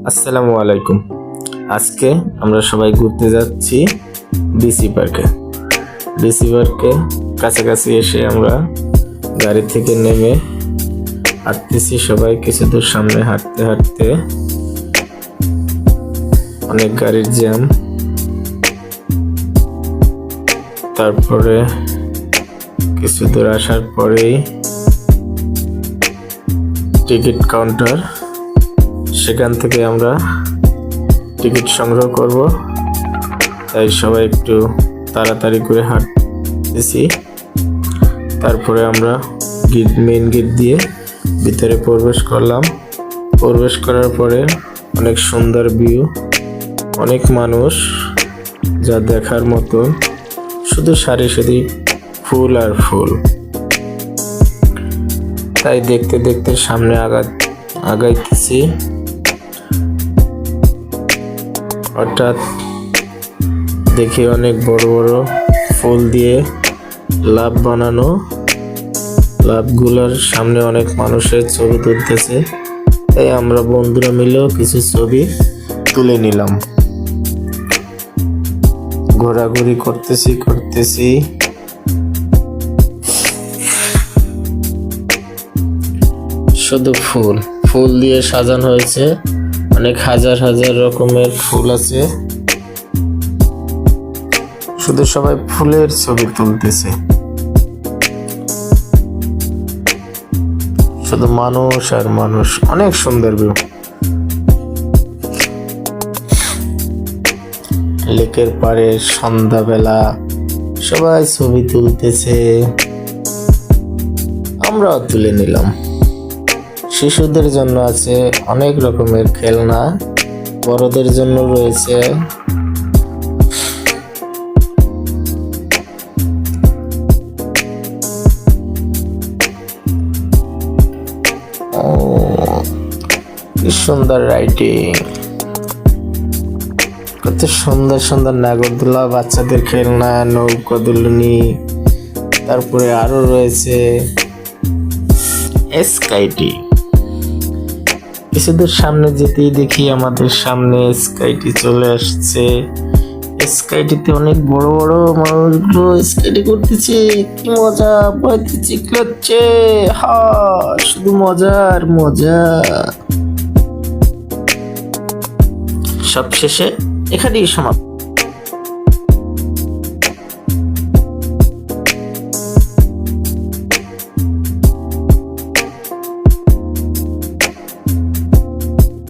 আসসালামু আলাইকুম। আজকে আমরা সবাই ঘুরতে যাচ্ছি ডিসি পার্কে। ডিসি পার্কে কাছাকাছি এসে আমরা গাড়ি থেকে নেমে হাঁটতেছি। সবাই কিছু দূর সামনে হাঁটতে হাঁটতে অনেক গাড়ির জ্যাম। তারপরে কিছু দূর আসার পরেই টিকিট কাউন্টার, সেখান থেকে আমরা টিকিট সংগ্রহ করব। তাই সবাই একটু তাড়াতাড়ি করে হাঁটতেছি। তারপরে আমরা মেইন গেট দিয়ে ভিতরে প্রবেশ করলাম। প্রবেশ করার পরে অনেক সুন্দর ভিউ, অনেক মানুষ, যা দেখার মতো। শুধু সারি সারি ফুল আর ফুল। তাই দেখতে দেখতে সামনে আগাইতেছি। হঠাৎ দেখি অনেক বড় বড় ফুল দিয়ে লাভ বানানো। লাভগুলোর সামনে অনেক মানুষের ছবি তুলতেছে। তাই আমরা বন্ধুরা মিলেও কিছু ছবি তুলে নিলাম। ঘোরাঘুরি করতেছি। শুধু ফুল দিয়ে সাজানো হয়েছে। অনেক হাজার হাজার রকমের ফুল আছে। শুধু সবাই ফুলের ছবি তুলতেছে। শুধু মানুষ আর মানুষ। অনেক সুন্দর ভিউ। লেকের পাড়ে সন্ধ্যাবেলা সবাই ছবি তুলতেছে, আমরাও তুলে নিলাম। শিশুদের জন্য আছে অনেক রকমের খেলনা, বড়দের জন্য রয়েছে। কি সুন্দর রাইডিং, কত সুন্দর সুন্দর নাগরদোলা, বাচ্চাদের খেলনা, নৌকা দুলুনি। তারপরে আরো রয়েছে স্কাইটি। কিছুদূর সামনে যেতেই দেখি আমাদের সামনে স্কাইটি চলে আসছে। স্কাইটিতে অনেক বড় বড় মানুষগুলো স্কাইটি করতেছে। কি মজা, বইতে চিকলাচ্ছে। শুধু মজা আর মজা। সব শেষে এখানেই সমাপ্ত।